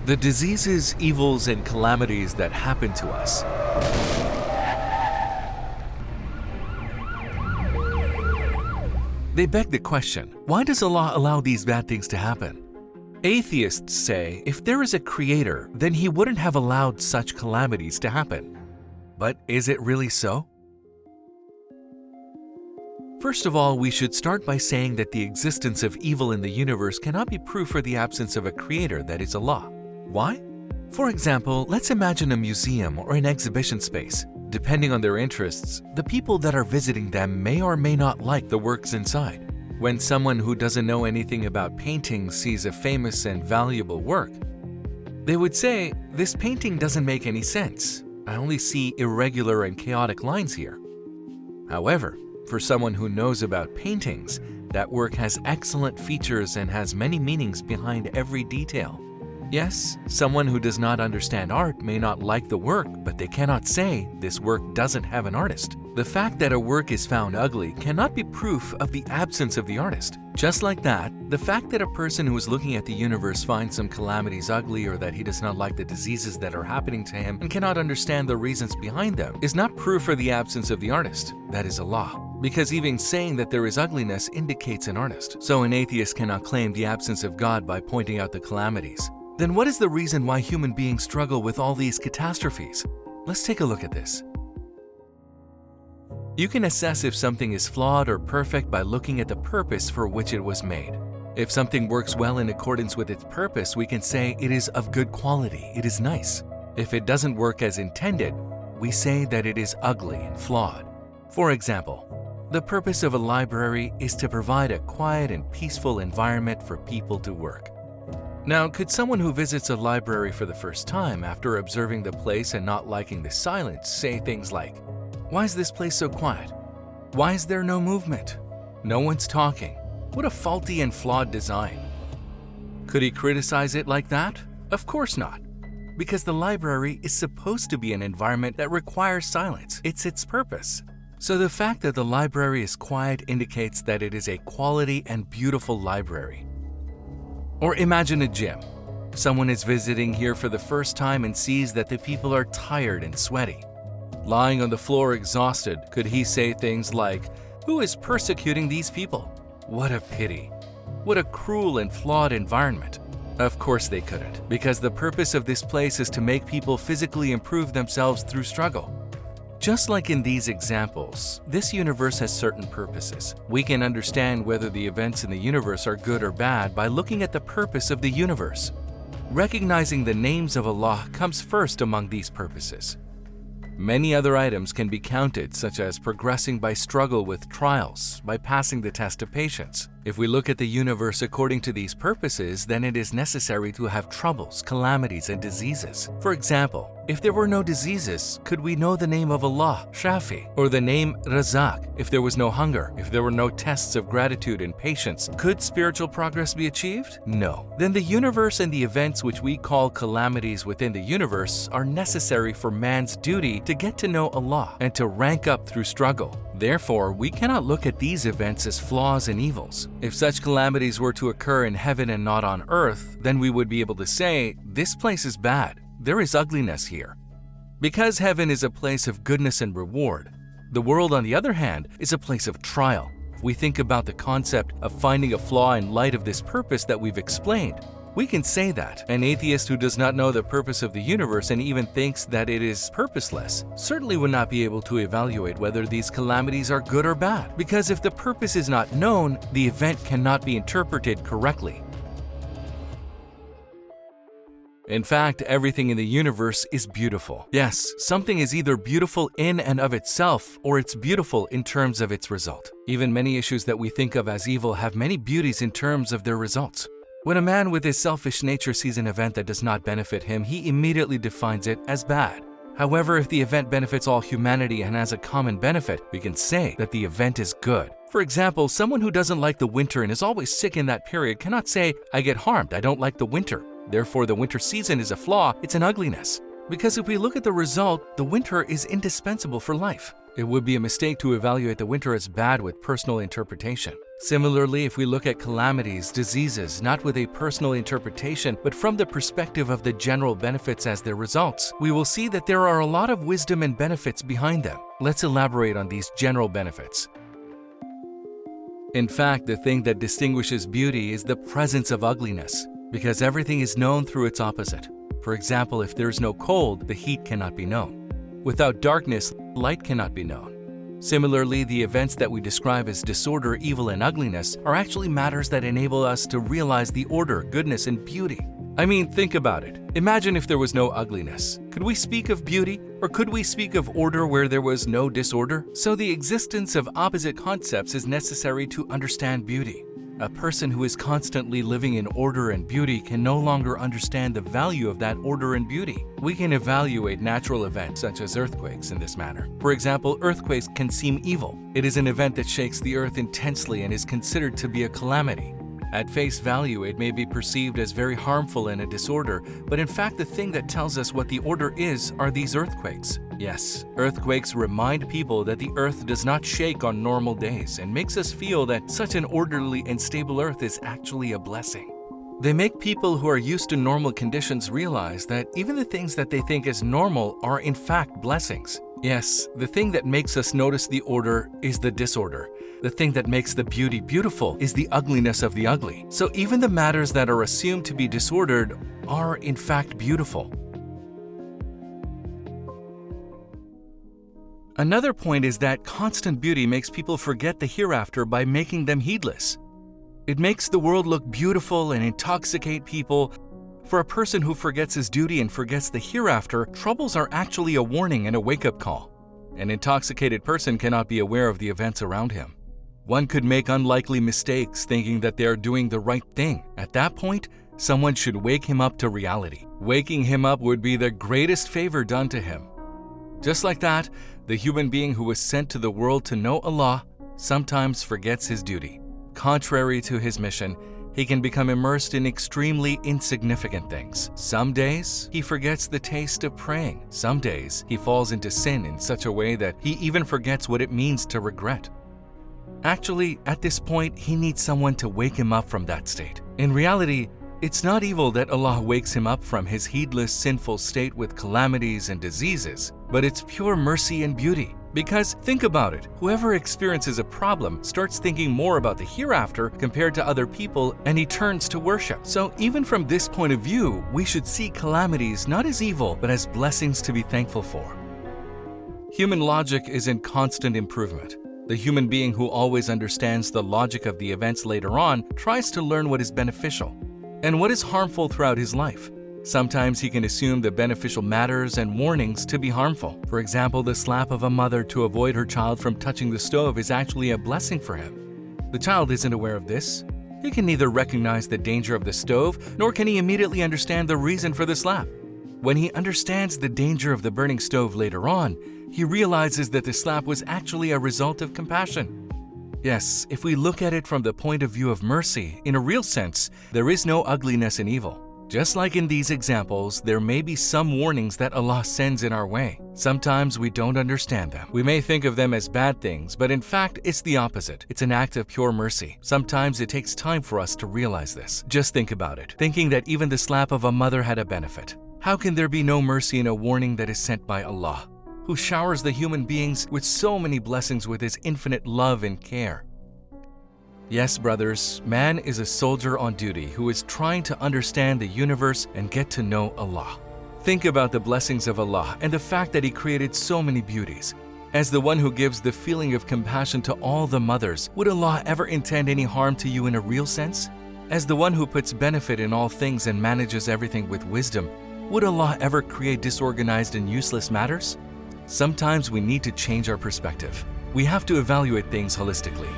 The diseases, evils, and calamities that happen to us. They beg the question, why does Allah allow these bad things to happen? Atheists say if there is a creator, then he wouldn't have allowed such calamities to happen. But is it really so? First of all, we should start by saying that the existence of evil in the universe cannot be proof for the absence of a creator, that is Allah. Why? For example, let's imagine a museum or an exhibition space. Depending on their interests, the people that are visiting them may or may not like the works inside. When someone who doesn't know anything about painting sees a famous and valuable work, they would say, "This painting doesn't make any sense. I only see irregular and chaotic lines here." However, for someone who knows about paintings, that work has excellent features and has many meanings behind every detail. Yes, someone who does not understand art may not like the work, but they cannot say this work doesn't have an artist. The fact that a work is found ugly cannot be proof of the absence of the artist. Just like that, the fact that a person who is looking at the universe finds some calamities ugly or that he does not like the diseases that are happening to him and cannot understand the reasons behind them is not proof for the absence of the artist, that is Allah. Because even saying that there is ugliness indicates an artist. So an atheist cannot claim the absence of God by pointing out the calamities. Then what is the reason why human beings struggle with all these catastrophes? Let's take a look at this. You can assess if something is flawed or perfect by looking at the purpose for which it was made. If something works well in accordance with its purpose, we can say it is of good quality, it is nice. If it doesn't work as intended, we say that it is ugly and flawed. For example, the purpose of a library is to provide a quiet and peaceful environment for people to work. Now, could someone who visits a library for the first time after observing the place and not liking the silence say things like, "Why is this place so quiet? Why is there no movement? No one's talking. What a faulty and flawed design." Could he criticize it like that? Of course not. Because the library is supposed to be an environment that requires silence. It's its purpose. So the fact that the library is quiet indicates that it is a quality and beautiful library. Or imagine a gym. Someone is visiting here for the first time and sees that the people are tired and sweaty. Lying on the floor exhausted, could he say things like, "Who is persecuting these people? What a pity. What a cruel and flawed environment." Of course they couldn't, because the purpose of this place is to make people physically improve themselves through struggle. Just like in these examples, this universe has certain purposes. We can understand whether the events in the universe are good or bad by looking at the purpose of the universe. Recognizing the names of Allah comes first among these purposes. Many other items can be counted, such as progressing by struggle with trials, by passing the test of patience. If we look at the universe according to these purposes, then it is necessary to have troubles, calamities, and diseases. For example, if there were no diseases, could we know the name of Allah, Shafi, or the name Razak? If there was no hunger, if there were no tests of gratitude and patience, could spiritual progress be achieved? No. Then the universe and the events which we call calamities within the universe are necessary for man's duty to get to know Allah and to rank up through struggle. Therefore, we cannot look at these events as flaws and evils. If such calamities were to occur in heaven and not on earth, then we would be able to say, this place is bad, there is ugliness here. Because heaven is a place of goodness and reward, the world, on the other hand, is a place of trial. If we think about the concept of finding a flaw in light of this purpose that we've explained, we can say that an atheist who does not know the purpose of the universe and even thinks that it is purposeless certainly would not be able to evaluate whether these calamities are good or bad, because if the purpose is not known, the event cannot be interpreted correctly. In fact, everything in the universe is beautiful. Yes, something is either beautiful in and of itself, or it's beautiful in terms of its result. Even many issues that we think of as evil have many beauties in terms of their results. When a man with his selfish nature sees an event that does not benefit him, he immediately defines it as bad. However, if the event benefits all humanity and has a common benefit, we can say that the event is good. For example, someone who doesn't like the winter and is always sick in that period cannot say, "I get harmed, I don't like the winter. Therefore, the winter season is a flaw, it's an ugliness." Because if we look at the result, the winter is indispensable for life. It would be a mistake to evaluate the winter as bad with personal interpretation. Similarly, if we look at calamities, diseases, not with a personal interpretation, but from the perspective of the general benefits as their results, we will see that there are a lot of wisdom and benefits behind them. Let's elaborate on these general benefits. In fact, the thing that distinguishes beauty is the presence of ugliness, because everything is known through its opposite. For example, if there is no cold, the heat cannot be known. Without darkness, light cannot be known. Similarly, the events that we describe as disorder, evil, and ugliness are actually matters that enable us to realize the order, goodness, and beauty. I mean, think about it. Imagine if there was no ugliness. Could we speak of beauty, or could we speak of order where there was no disorder? So the existence of opposite concepts is necessary to understand beauty. A person who is constantly living in order and beauty can no longer understand the value of that order and beauty. We can evaluate natural events such as earthquakes in this manner. For example, earthquakes can seem evil. It is an event that shakes the earth intensely and is considered to be a calamity. At face value, it may be perceived as very harmful and a disorder, but in fact the thing that tells us what the order is are these earthquakes. Yes, earthquakes remind people that the earth does not shake on normal days and makes us feel that such an orderly and stable earth is actually a blessing. They make people who are used to normal conditions realize that even the things that they think is normal are in fact blessings. Yes, the thing that makes us notice the order is the disorder. The thing that makes the beauty beautiful is the ugliness of the ugly. So even the matters that are assumed to be disordered are in fact beautiful. Another point is that constant beauty makes people forget the hereafter by making them heedless. It makes the world look beautiful and intoxicate people. For a person who forgets his duty and forgets the hereafter, troubles are actually a warning and a wake-up call. An intoxicated person cannot be aware of the events around him. One could make unlikely mistakes thinking that they are doing the right thing. At that point, someone should wake him up to reality. Waking him up would be the greatest favor done to him. Just like that, the human being who was sent to the world to know Allah sometimes forgets his duty. Contrary to his mission, he can become immersed in extremely insignificant things. Some days, he forgets the taste of praying. Some days, he falls into sin in such a way that he even forgets what it means to regret. Actually, at this point, he needs someone to wake him up from that state. In reality, it's not evil that Allah wakes him up from his heedless, sinful state with calamities and diseases, but it's pure mercy and beauty. Because think about it, whoever experiences a problem starts thinking more about the hereafter compared to other people, and he turns to worship. So even from this point of view, we should see calamities not as evil, but as blessings to be thankful for. Human logic is in constant improvement. The human being who always understands the logic of the events later on tries to learn what is beneficial and what is harmful throughout his life. Sometimes he can assume the beneficial matters and warnings to be harmful. For example, the slap of a mother to avoid her child from touching the stove is actually a blessing for him. The child isn't aware of this. He can neither recognize the danger of the stove, nor can he immediately understand the reason for the slap. When he understands the danger of the burning stove later on, he realizes that the slap was actually a result of compassion. Yes, if we look at it from the point of view of mercy, in a real sense, there is no ugliness in evil. Just like in these examples, there may be some warnings that Allah sends in our way. Sometimes we don't understand them. We may think of them as bad things, but in fact, it's the opposite. It's an act of pure mercy. Sometimes it takes time for us to realize this. Just think about it, thinking that even the slap of a mother had a benefit. How can there be no mercy in a warning that is sent by Allah, who showers the human beings with so many blessings with His infinite love and care? Yes, brothers, man is a soldier on duty who is trying to understand the universe and get to know Allah. Think about the blessings of Allah and the fact that He created so many beauties. As the one who gives the feeling of compassion to all the mothers, would Allah ever intend any harm to you in a real sense? As the one who puts benefit in all things and manages everything with wisdom, would Allah ever create disorganized and useless matters? Sometimes we need to change our perspective. We have to evaluate things holistically.